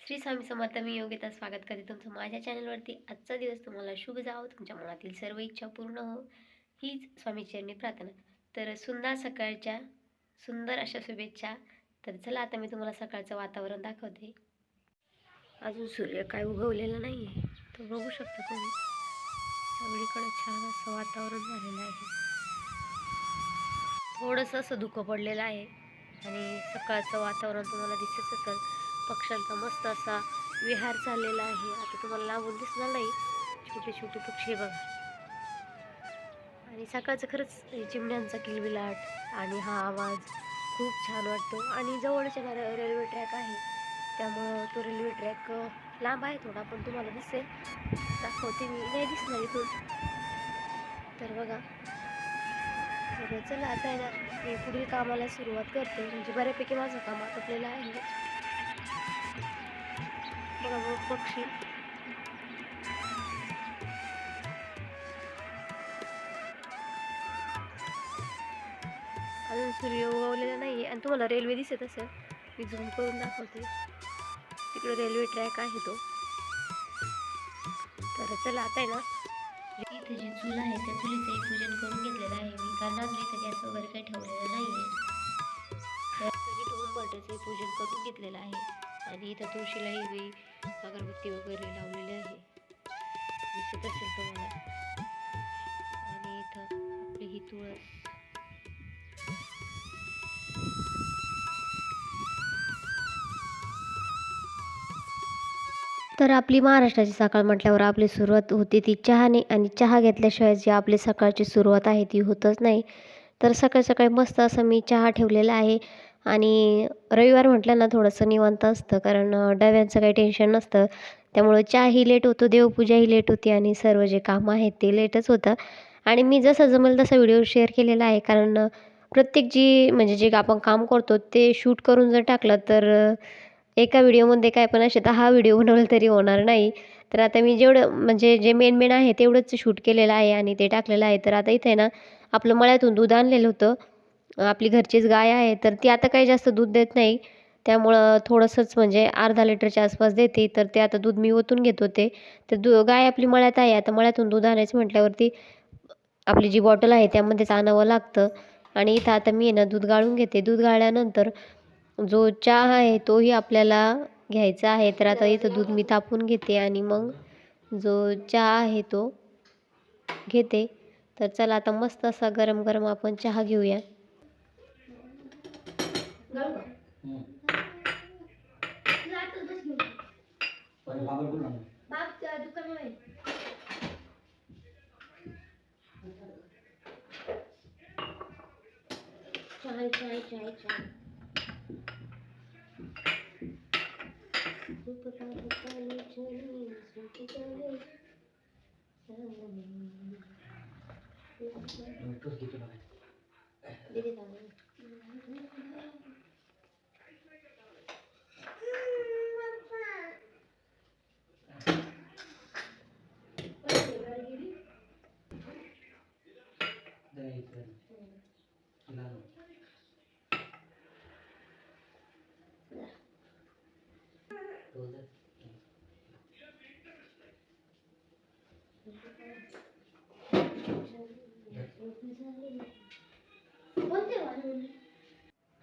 श्री स्वामी समर्थ. मी योगिता स्वागत करते तुमचं माझ्या चॅनलवरती. आजचा दिवस तुम्हाला शुभ जावो, तुमच्या मनातील सर्व इच्छा पूर्ण हो, हीच स्वामीचरणी प्रार्थना. तर सुंदर सकाळच्या सुंदर अशा शुभेच्छा. तर चला आता मी तुम्हाला सकाळचं वातावरण दाखवते. अजून सूर्य काय उगवलेला नाही आहे, तर बघू शकता तुम्ही सगळीकडे छान असं वातावरण झालेलं आहे. थोडंसं असं धुकं पडलेलं आहे आणि सकाळचं वातावरण तुम्हाला दिसत असेल. पक्ष्यांचा मस्त असा विहार चाललेला आहे. आता तुम्हाला लांबून दिसणार नाही, छोटे छोटे पक्षी बघा. आणि सकाळचं खरंच चिमण्यांचा किलबिलाट आणि हा आवाज खूप छान वाटतो. आणि जवळच्या रेल्वे ट्रॅक आहे, त्यामुळं तो रेल्वे ट्रॅक लांब आहे थोडा, पण तुम्हाला दिसेल, दाखवते मी. नाही दिसणार इथून तर बघा. तर चला आता आहे ना, मी पुढील कामाला सुरुवात करते. म्हणजे बऱ्यापैकी माझं काम आटोपलेलं आहे. बघा बघ पक्षी. अजून सूर्य उगवलेला नाही आहे आणि तुम्हाला रेल्वे दिसत असेल, मी झूम करून दाखवते. तिकडे रेल्वे ट्रॅक आहे तो. तर चला आता आहे ना, इथे जी चूल आहे त्या चुलीचंही पूजन करून घेतलेलं आहे मी, कारण अजून इथं गॅस वगैरे काही ठेवलेलं नाही आहे. तर उंबरठ्याचंही पूजन करून घेतलेलं आहे आणि इथं तुळशीलाही मी अगरबत्ती वगैरे लावलेली आहे, दिसत असेल तुम्हाला. आणि इथं आपली ही तुळस. तर आपली महाराष्ट्राची सकाळ म्हटल्यावर आपली सुरुवात होते ती चहाने, आणि चहा घेतल्याशिवाय जी आपली सकाळची सुरुवात आहे ती होतच नाही. तर सकाळी सकाळी मस्त असं मी चहा ठेवलेला आहे. आणि रविवार म्हटलं ना थोडंसं निवांत असतं, कारण डब्यांचं काही टेन्शन नसतं, त्यामुळं चहाही लेट होतो, देवपूजाही लेट होती आणि सर्व जे कामं आहेत ते लेटच होतं. आणि मी जसं जमेल तसा व्हिडिओ शेअर केलेला आहे, कारण प्रत्येक म्हणजे जे आपण काम करतो ते शूट करून जर टाकलं तर एका व्हिडिओमध्ये काय पण असे 10 व्हिडिओ बनवले तरी होणार नाही. तर आता मी जेवढं म्हणजे जे मेन आहे तेवढंच शूट केलेलं आहे आणि ते टाकलेलं आहे. तर आता इथे ना, आपलं मळ्यातून दूध आणलेलं होतं. आपली घरचीच गाय आहे, तर ती आता काही जास्त दूध देत नाही, त्यामुळं थोडंसंच म्हणजे अर्धा लिटरच्या आसपास देते. तर ते आता दूध मी ओतून घेत होते. तर गाय आपली मळ्यात आहे, आता मळ्यातून दूध आणायचं म्हटल्यावरती आपली जी बॉटल आहे त्यामध्येच आणावं लागतं. आणि इथं आता मी आहे ना दूध गाळून घेते. दूध गाळल्यानंतर जो चहा आहे तोही आपल्याला घ्यायचा आहे. तर आता इथं दूध मी तापवून घेते आणि मग जो चहा आहे तो घेते. तर चला आता मस्त असा गरम गरम आपण चहा घेऊया. चाय चाय चाय चाय.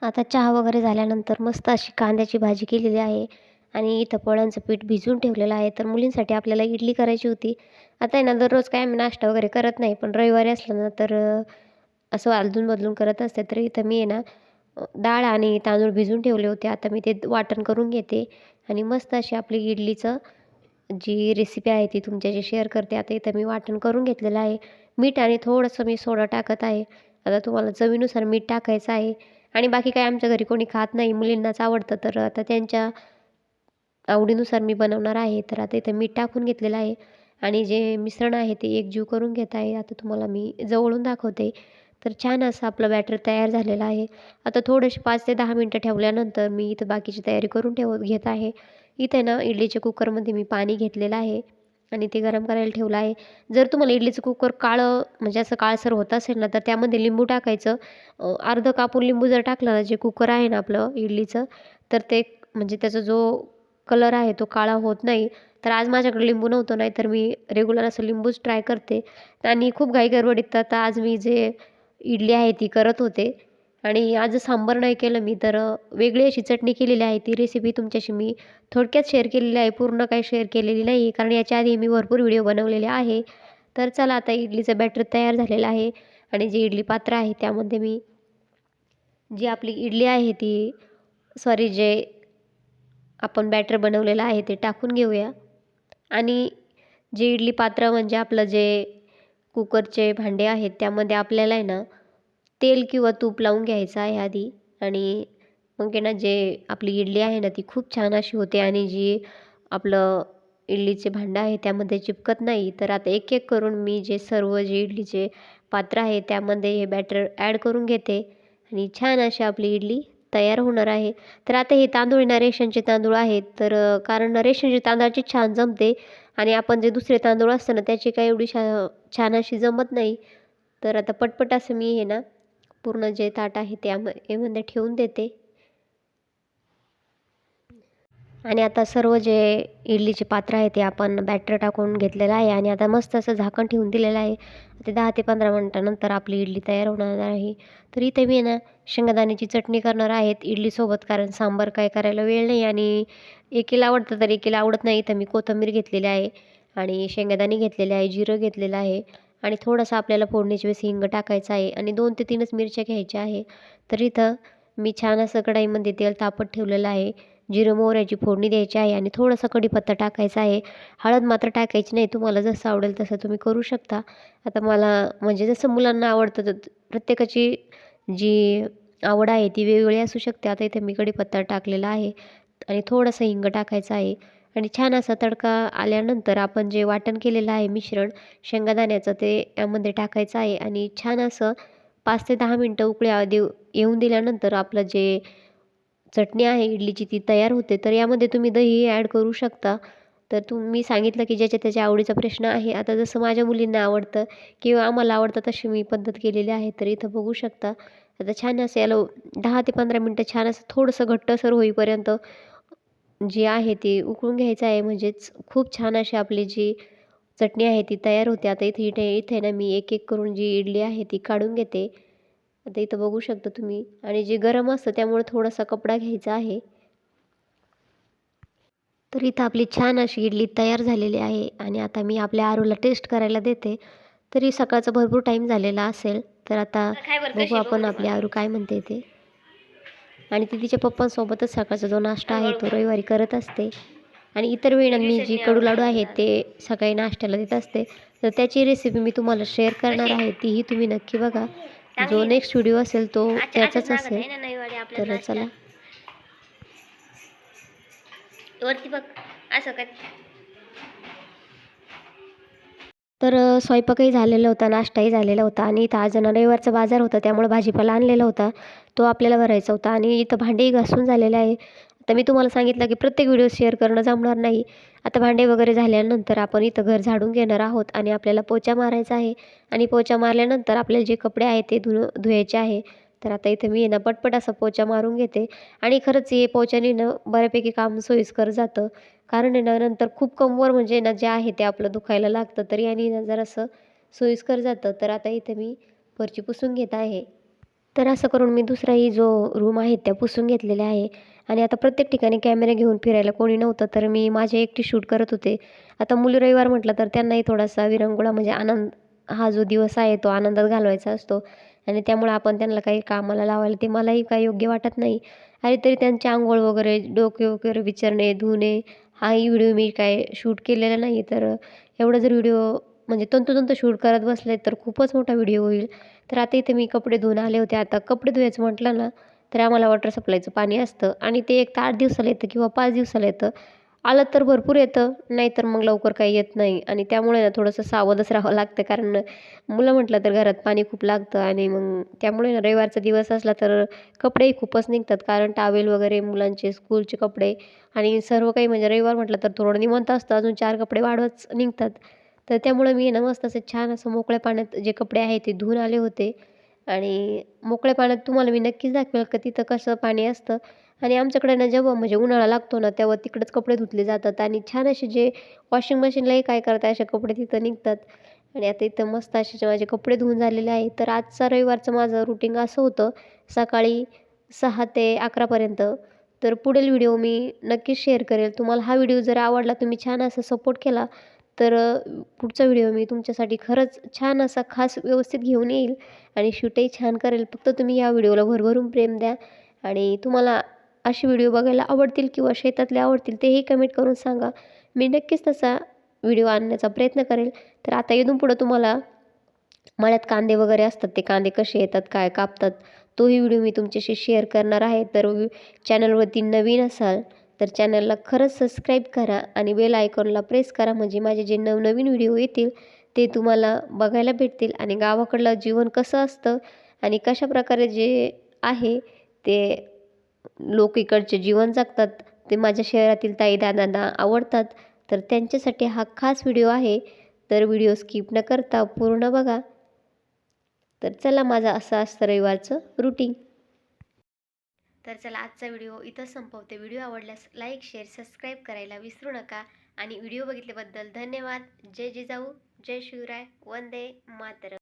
आता चहा वगैरे झाल्यानंतर मस्त अशी कांद्याची भाजी केलेली आहे आणि इथं पोळ्यांचं पीठ भिजवून ठेवलेलं आहे. तर मुलींसाठी आपल्याला इडली करायची होती. आता आहे ना, दररोज काय आम्ही नाश्ता वगैरे करत नाही, पण रविवारी असलं ना तर असं अदलून बदलून करत असते. तर इथं मी आहे ना, डाळ आणि तांदूळ भिजवून ठेवले होते. आता मी ते वाटण करून घेते आणि मस्त अशी आपली इडलीचं जी रेसिपी आहे ती तुमच्याशी शेअर करते. आता इथं मी वाटण करून घेतलेलं आहे. मीठ आणि थोडंसं मी सोडा टाकत आहे. आता तुम्हाला चवीनुसार मीठ टाकायचं आहे. आणि बाकी काय आमच्या घरी कोणी खात नाही, मुलींनाच आवडतं, तर आता त्यांच्या आवडीनुसार मी बनवणार आहे. तर आता इथं मीठ टाकून घेतलेलं आहे आणि जे मिश्रण आहे ते एकजीव करून घेत आहे. आता तुम्हाला मी जवळून दाखवते. तर छान असं आपलं बॅटर तयार झालेलं आहे. आता थोडेसे 5 ते 10 मिनटं ठेवल्यानंतर मी इथं बाकीची तयारी करून घेत आहे. इथे ना इडलीच्या कुकरमध्ये मी पाणी घेतलेलं आहे आणि ते गरम करायला ठेवलं आहे. जर तुम्हाला इडलीचं कुकर काळं म्हणजे असं काळसर होत असेल ना, तर त्यामध्ये लिंबू टाकायचं. अर्धं कापून लिंबू जर टाकलं ना, जे कुकर आहे ना आपलं इडलीचं, तर ते म्हणजे त्याचा जो कलर आहे तो काळा होत नाही. तर आज माझ्याकडे लिंबू नव्हतं, नाहीतर मी रेग्युलर असं लिंबूच ट्राय करते. आणि खूप घाईगडबडीत आता आज मी जे इडली आहे ती करत होते आणि आज सांबार नाही केलं मी, तर वेगळी अशी चटणी केलेली आहे. ती रेसिपी तुमच्याशी मी थोडक्यात शेअर केलेली आहे, पूर्ण काही शेअर केलेली नाही, कारण याच्या आधी मी भरपूर व्हिडिओ बनवलेले आहे. तर चला आता इडलीचं बॅटर तयार झालेलं आहे आणि जे इडली पात्र आहे त्यामध्ये मी जी आपली इडली आहे ती जे आपण बॅटर बनवलेलं आहे ते टाकून घेऊया. आणि जे इडली पात्र म्हणजे आपलं जे कुकरचे भांडे आहेत त्यामध्ये आपल्याला आहे ना तेल किंवा तूप लावून घ्यायचं आहे आधी. आणि मग आहे ना जे आपली इडली आहे ना ती खूप छान अशी होते आणि जी आपलं इडलीचे भांडं आहे त्यामध्ये चिपकत नाही. तर आता एक एक करून मी सर्व जे इडलीचे पात्र आहे त्यामध्ये हे बॅटर ॲड करून घेते आणि छान अशी आपली इडली तयार होणार आहे. तर आता हे तांदूळ आहे ना रेशनचे तांदूळ आहेत, तर कारण रेशनचे तांदळाची छान जमते आणि आपण जे दुसरे तांदूळ असतं ना त्याची काही एवढी छान अशी जमत नाही. तर आता पटपट असं मी हे ना पूर्ण जे ताट आहे यामध्ये ठेवून देते. आणि आता सर्व जे इडलीचे पात्र आहे ते आपण बॅटर टाकून घेतलेलं आहे आणि आता मस्त असं झाकण ठेवून दिलेलं आहे. ते 10 ते 15 मिनटानंतर आपली इडली तयार होणार आहे. तर इथे मी आहे ना शेंगदाण्याची चटणी करणार आहेत इडलीसोबत, कारण सांबार काय करायला वेळ नाही आणि एकीला आवडतं तर एकीला आवडत नाही. तर मी कोथिंबीर घेतलेली आहे आणि शेंगदाणे घेतलेले आहे, जिरं घेतलेलं आहे आणि थोडंसं आपल्याला फोडणीच्या वेळेस हिंग टाकायचं आहे आणि 2 ते 3च मिरच्या घ्यायच्या आहे. तर इथं मी छान असं कढईमध्ये तेल तापत ठेवलेलं आहे. जिरं मोहऱ्याची फोडणी द्यायची आहे आणि थोडासा कढीपत्ता टाकायचा आहे. हळद मात्र टाकायची नाही. तुम्हाला जसं आवडेल तसं तुम्ही करू शकता. आता मला म्हणजे जसं मुलांना आवडतं तर प्रत्येकाची जी आवड आहे ती वेगवेगळी असू शकते. आता इथे मी कढीपत्ता टाकलेला आहे आणि थोडंसं हिंग टाकायचं आहे आणि छान असा तडका आल्यानंतर आपण जे वाटण केलेलं आहे मिश्रण शेंगदाण्याचं ते यामध्ये टाकायचं आहे आणि छान असं 5 ते 10 मिनटं उकळी येऊन दिल्यानंतर आपलं जे चटणी आहे इडलीची ती तयार होते. तर यामध्ये तुम्ही दहीही ॲड करू शकता. तर मी सांगितलं की ज्याच्या त्याच्या आवडीचा प्रश्न आहे. आता जसं माझ्या मुलींना आवडतं किंवा आम्हाला आवडतं तशी मी पद्धत केलेली आहे. तर इथं बघू शकता. आता छान असं याला 10 ते 15 मिनटं छान असं थोडंसं घट्टसर होईपर्यंत जी आहे ती उकळून घ्यायचं आहे. म्हणजेच खूप छान अशी आपली जी चटणी आहे ती तयार होते. आता इथे इथे इथे ना मी एक एक करून जी इडली आहे ती काढून घेते. आता इथं बघू शकता तुम्ही आणि जे गरम असतं त्यामुळे थोडासा कपडा घ्यायचा आहे. तर इथं आपली छान अशी इडली तयार झालेली आहे आणि आता मी आपल्या आरूला टेस्ट करायला देते. तरी सकाळचा भरपूर टाईम झालेला असेल. तर आता बघू आपण आपली आरू काय म्हणते ते. आणि ती तिच्या पप्पांसोबतच सकाळचा जो नाश्ता आहे तो रविवारी करत असते. आणि इतर वेळी मी जी कडू लाडू आहेत ते सकाळी नाश्त्याला देत असते. तर त्याची रेसिपी मी तुम्हाला शेअर करणार आहे. तीही तुम्ही नक्की बघा. जो नेक्स्ट व्हिडिओ असेल तो त्याचाच असेल. तर चला. वरती बघ असं काय. तर स्वयंपाकही झालेला होता, नाश्ताही झालेला होता आणि इथं आज रविवारचा बाजार होता त्यामुळे भाजीपाला आणलेला होता. तो आपल्याला भरायचा होता आणि इथं भांडेही घासून झालेले आहे. आता मी तुम्हाला सांगितलं की प्रत्येक व्हिडिओ शेअर करणं जमणार नाही. आता भांडे वगैरे झाल्यानंतर आपण इथं घर झाडून घेणार आहोत आणि आपल्याला पोछा मारायचा आहे आणि पोछा मारल्यानंतर आपल्याला जे कपडे आहेत ते धुवायचे आहे. तर आता इथं मी आहे ना पटपट असा पोछा मारून घेते आणि खरंच हे पोछाने ना बऱ्यापैकी काम सोयीस्कर जातं. कारण आहे ना नंतर खूप कंबर म्हणजे ना जे आहे ते आपलं दुखायला लागतं. तर याने ना जरासं सोयीस्कर जातं. तर आता इथे मी फरची पुसून घेत आहे. तर असं करून मी दुसराही जो रूम आहे त्या पुसून घेतलेल्या आहे आणि आता प्रत्येक ठिकाणी कॅमेरा घेऊन फिरायला कोणी नव्हतं. तर मी माझे एकटी शूट करत होते. आता मुली रविवार म्हटलं तर त्यांनाही थोडासा विरंगुळा म्हणजे आनंद हा जो दिवस आहे तो आनंदात घालवायचा असतो आणि त्यामुळे आपण त्यांना काही कामाला लावायला ते मलाही काही योग्य वाटत नाही. आणि तरी त्यांची अंघोळ वगैरे, डोके वगैरे विचारणे, धुणे हाही व्हिडिओ मी काय शूट केलेला नाही. तर एवढा जर व्हिडिओ म्हणजे तंतोतंत शूट करत बसले तर खूपच मोठा व्हिडिओ होईल. तर आता इथे मी कपडे धुवून आले होते. आता कपडे धुवायचं म्हटलं ना, तर आम्हाला वॉटर सप्लायचं पाणी असतं आणि ते एक तर 8 दिवसाला येतं किंवा 5 दिवसाला येतं. आलं तर भरपूर येतं, नाहीतर मग लवकर काही येत नाही आणि त्यामुळे ना थोडंसं सावधच राहावं लागतं. कारण मुलं म्हटलं तर घरात पाणी खूप लागतं आणि मग त्यामुळे ना रविवारचा दिवस असला तर कपडेही खूपच निघतात. कारण टॉवेल वगैरे, मुलांचे स्कूलचे कपडे आणि सर्व काही म्हणजे रविवार म्हटलं तर थोडं निवांत असतं. अजून 4 कपडे वाढवच निघतात. तर त्यामुळे मी ना मस्त असं छान असं मोकळ्या पाण्यात जे कपडे आहेत ते धुवून आले होते आणि मोकळ्या पाण्यात तुम्हाला मी नक्कीच दाखवेल का तिथं कसं पाणी असतं आणि आमच्याकडे ना जेव्हा म्हणजे उन्हाळा लागतो ना, तेव्हा तिकडंच कपडे धुतले जातात आणि छान असे जे वॉशिंग मशीनलाही काय करता असे कपडे तिथं निघतात. आणि आता इथं मस्त असे जे माझे कपडे धुवून झालेले आहे. तर आजचा रविवारचं माझं रुटीन असं होतं, सकाळी 6 ते 11 पर्यंत. तर पुढील व्हिडिओ मी नक्कीच शेअर करेल. तुम्हाला हा व्हिडिओ जर आवडला, तुम्ही छान असा सपोर्ट केला, तर पुढचा व्हिडिओ मी तुमच्यासाठी खरंच छान असा खास व्यवस्थित घेऊन येईल आणि शूटही छान करेल. फक्त तुम्ही या व्हिडिओला भरभरून प्रेम द्या आणि तुम्हाला असे व्हिडिओ बघायला आवडतील किंवा शेतातले आवडतील तेही कमेंट करून सांगा. मी नक्कीच तसा व्हिडिओ आणण्याचा प्रयत्न करेल. तर आता इथून पुढं तुम्हाला मळ्यात कांदे वगैरे असतात, ते कांदे कसे येतात, काय कापतात, तोही व्हिडिओ मी तुमच्याशी शेअर करणार आहे. तर चॅनलवरती नवीन असाल तर चॅनलला खरंच सबस्क्राईब करा आणि बेल आयकॉनला प्रेस करा, म्हणजे माझे जे नवनवीन व्हिडिओ येतील ते तुम्हाला बघायला भेटतील. आणि गावाकडलं जीवन कसं असतं आणि कशाप्रकारे जे आहे ते लोक इकडचे जीवन जगतात, ते माझ्या शहरातील ताई दादांना आवडतात. तर त्यांच्यासाठी हा खास व्हिडिओ आहे. तर व्हिडिओ स्किप न करता पूर्ण बघा. तर चला, माझं असं असतं रविवारचं रुटीन. तर चला, आजचा व्हिडिओ इथं संपवते. व्हिडिओ आवडल्यास लाईक, शेअर, सबस्क्राईब करायला विसरू नका. आणि व्हिडिओ बघितल्याबद्दल धन्यवाद. जय जिजाऊ, जय शिवराय, वंदे मातरम.